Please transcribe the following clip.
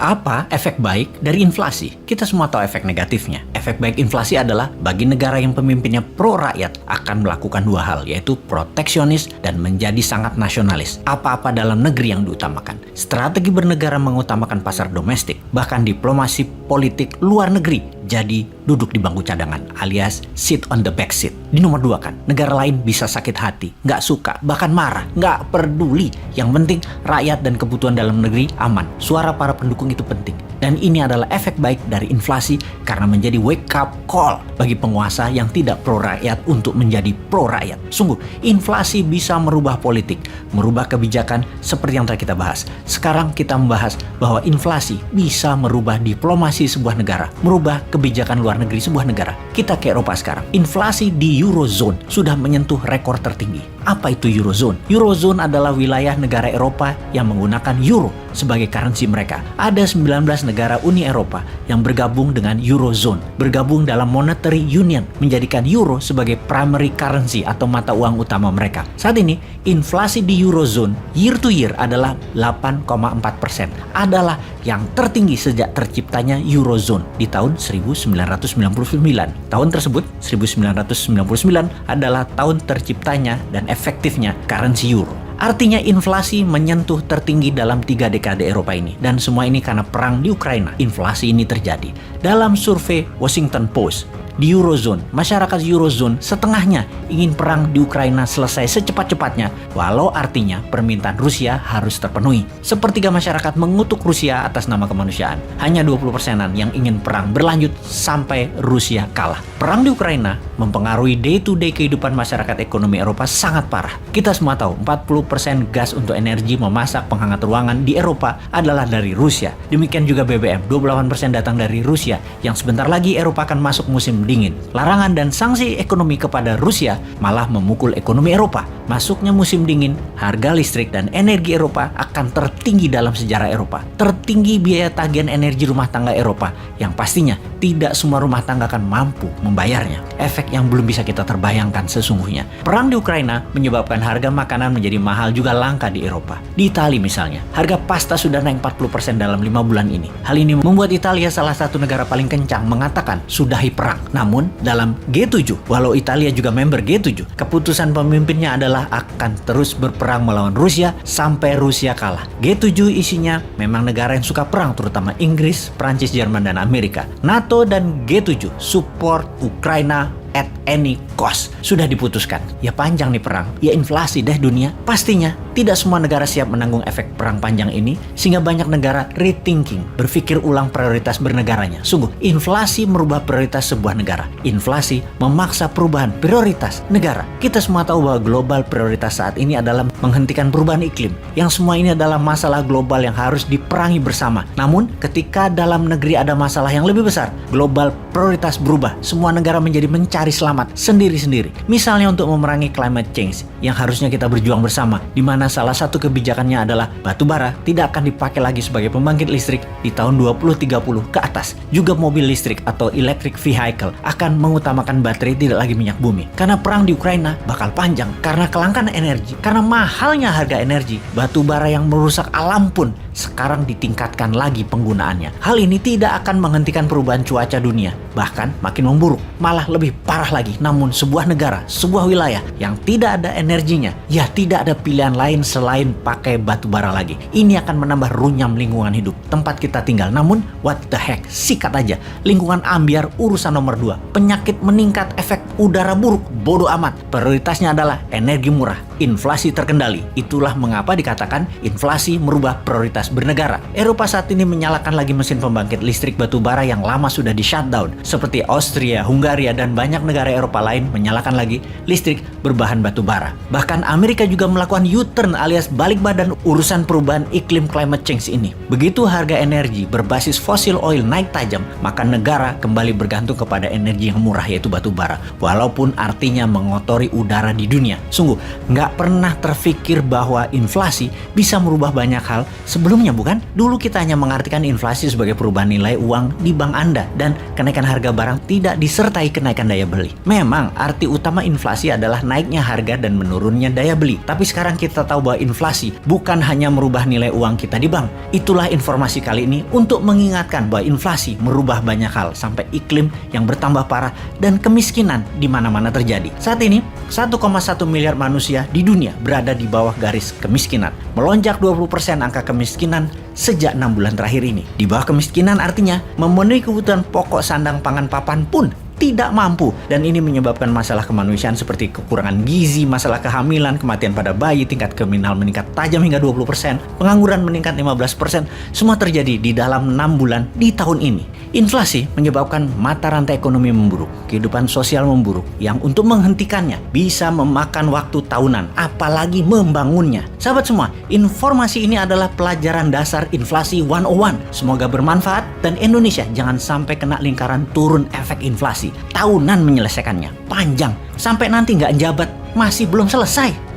Apa efek baik dari inflasi? Kita semua tahu efek negatifnya. Efek baik inflasi adalah bagi negara yang pemimpinnya pro-rakyat akan melakukan dua hal, yaitu proteksionis dan menjadi sangat nasionalis. Apa-apa dalam negeri yang diutamakan. Strategi bernegara mengutamakan pasar domestik, bahkan diplomasi politik luar negeri jadi duduk di bangku cadangan alias sit on the back seat. Di nomor 2 kan, negara lain bisa sakit hati, nggak suka, bahkan marah, nggak peduli. Yang penting rakyat dan kebutuhan dalam negeri aman. Suara para pendukung itu penting. Dan ini adalah efek baik dari inflasi karena menjadi wake up call bagi penguasa yang tidak pro rakyat untuk menjadi pro rakyat. Sungguh, inflasi bisa merubah politik, merubah kebijakan seperti yang tadi kita bahas. Sekarang kita membahas bahwa inflasi bisa merubah diplomasi sebuah negara, merubah kebijakan luar negeri sebuah negara. Kita ke Eropa sekarang. Inflasi di Eurozone sudah menyentuh rekor tertinggi. Apa itu Eurozone? Eurozone adalah wilayah negara Eropa yang menggunakan euro sebagai currency mereka. Ada 19 negara Uni Eropa yang bergabung dengan Eurozone, bergabung dalam Monetary Union, menjadikan euro sebagai primary currency atau mata uang utama mereka. Saat ini, inflasi di Eurozone year to year adalah 8,4%. Adalah yang tertinggi sejak terciptanya Eurozone di tahun 1999. Tahun tersebut, 1999, adalah tahun terciptanya dan efektifnya currency euro. Artinya inflasi menyentuh tertinggi dalam 3 dekade Eropa ini. Dan semua ini karena perang di Ukraina. Inflasi ini terjadi. Dalam survei Washington Post, di Eurozone, masyarakat Eurozone setengahnya ingin perang di Ukraina selesai secepat-cepatnya, walau artinya permintaan Rusia harus terpenuhi. Sepertiga masyarakat mengutuk Rusia atas nama kemanusiaan. Hanya 20%-an yang ingin perang berlanjut sampai Rusia kalah. Perang di Ukraina mempengaruhi day-to-day kehidupan masyarakat ekonomi Eropa sangat parah. Kita semua tahu 40% gas untuk energi memasak penghangat ruangan di Eropa adalah dari Rusia. Demikian juga BBM, 28% datang dari Rusia, yang sebentar lagi Eropa akan masuk musim dingin. Larangan dan sanksi ekonomi kepada Rusia malah memukul ekonomi Eropa. Masuknya musim dingin, harga listrik dan energi Eropa akan tertinggi dalam sejarah Eropa. Tertinggi biaya tagihan energi rumah tangga Eropa yang pastinya tidak semua rumah tangga akan mampu membayarnya. Efek yang belum bisa kita terbayangkan sesungguhnya. Perang di Ukraina menyebabkan harga makanan menjadi mahal juga langka di Eropa. Di Italia misalnya, harga pasta sudah naik 40% dalam 5 bulan ini. Hal ini membuat Italia salah satu negara paling kencang mengatakan sudahi perang. Namun, dalam G7, walau Italia juga member G7, keputusan pemimpinnya adalah akan terus berperang melawan Rusia sampai Rusia kalah. G7 isinya memang negara yang suka perang, terutama Inggris, Prancis, Jerman, dan Amerika. NATO dan G7 support Ukraina at any cost. Sudah diputuskan. Ya panjang nih perang, ya inflasi deh dunia. Pastinya tidak semua negara siap menanggung efek perang panjang ini, sehingga banyak negara rethinking, berpikir ulang prioritas bernegaranya. Sungguh, inflasi merubah prioritas sebuah negara. Inflasi memaksa perubahan prioritas negara. Kita semua tahu bahwa global prioritas saat ini adalah menghentikan perubahan iklim. Yang semua ini adalah masalah global yang harus diperangi bersama. Namun, ketika dalam negeri ada masalah yang lebih besar, global prioritas berubah. Semua negara menjadi mencari selamat sendiri-sendiri. Misalnya untuk memerangi climate change yang harusnya kita berjuang bersama, di mana salah satu kebijakannya adalah batu bara tidak akan dipakai lagi sebagai pembangkit listrik di tahun 2030 ke atas. Juga mobil listrik atau electric vehicle akan mengutamakan baterai, tidak lagi minyak bumi. Karena perang di Ukraina bakal panjang, karena kelangkaan energi, karena mahalnya harga energi, batu bara yang merusak alam pun sekarang ditingkatkan lagi penggunaannya. Hal ini tidak akan menghentikan perubahan cuaca dunia, bahkan makin memburuk, malah lebih parah lagi. Namun sebuah negara, sebuah wilayah yang tidak ada energinya, ya tidak ada pilihan lain selain pakai batu bara lagi. Ini akan menambah runyam lingkungan hidup tempat kita tinggal. Namun what the heck, sikat aja. Lingkungan ambiar urusan nomor 2. Penyakit meningkat, efek udara buruk, bodoh amat. Prioritasnya adalah energi murah, inflasi terkendali. Itulah mengapa dikatakan inflasi merubah prioritas bernegara. Eropa saat ini menyalakan lagi mesin pembangkit listrik batu bara yang lama sudah di shutdown, seperti Austria, Hungaria, dan banyak negara Eropa lain menyalakan lagi listrik berbahan batu bara. Bahkan Amerika juga melakukan U-turn alias balik badan urusan perubahan iklim climate change ini. Begitu harga energi berbasis fosil oil naik tajam, maka negara kembali bergantung kepada energi yang murah, yaitu batu bara. Walaupun artinya mengotori udara di dunia. Sungguh, nggak nggak pernah terfikir bahwa inflasi bisa merubah banyak hal sebelumnya, bukan? Dulu kita hanya mengartikan inflasi sebagai perubahan nilai uang di bank Anda dan kenaikan harga barang tidak disertai kenaikan daya beli. Memang arti utama inflasi adalah naiknya harga dan menurunnya daya beli. Tapi sekarang kita tahu bahwa inflasi bukan hanya merubah nilai uang kita di bank. Itulah informasi kali ini untuk mengingatkan bahwa inflasi merubah banyak hal sampai iklim yang bertambah parah dan kemiskinan di mana-mana terjadi. Saat ini 1,1 miliar manusia di dunia berada di bawah garis kemiskinan. Melonjak 20% angka kemiskinan sejak 6 bulan terakhir ini. Di bawah kemiskinan artinya memenuhi kebutuhan pokok sandang pangan papan pun tidak mampu, dan ini menyebabkan masalah kemanusiaan seperti kekurangan gizi, masalah kehamilan, kematian pada bayi, tingkat kriminal meningkat tajam hingga 20%, pengangguran meningkat 15%, semua terjadi di dalam 6 bulan di tahun ini. Inflasi menyebabkan mata rantai ekonomi memburuk, kehidupan sosial memburuk, yang untuk menghentikannya bisa memakan waktu tahunan, apalagi membangunnya. Sahabat semua, informasi ini adalah pelajaran dasar inflasi 101. Semoga bermanfaat dan Indonesia jangan sampai kena lingkaran turun efek inflasi. Tahunan menyelesaikannya, panjang, sampai nanti nggak jabat, masih belum selesai.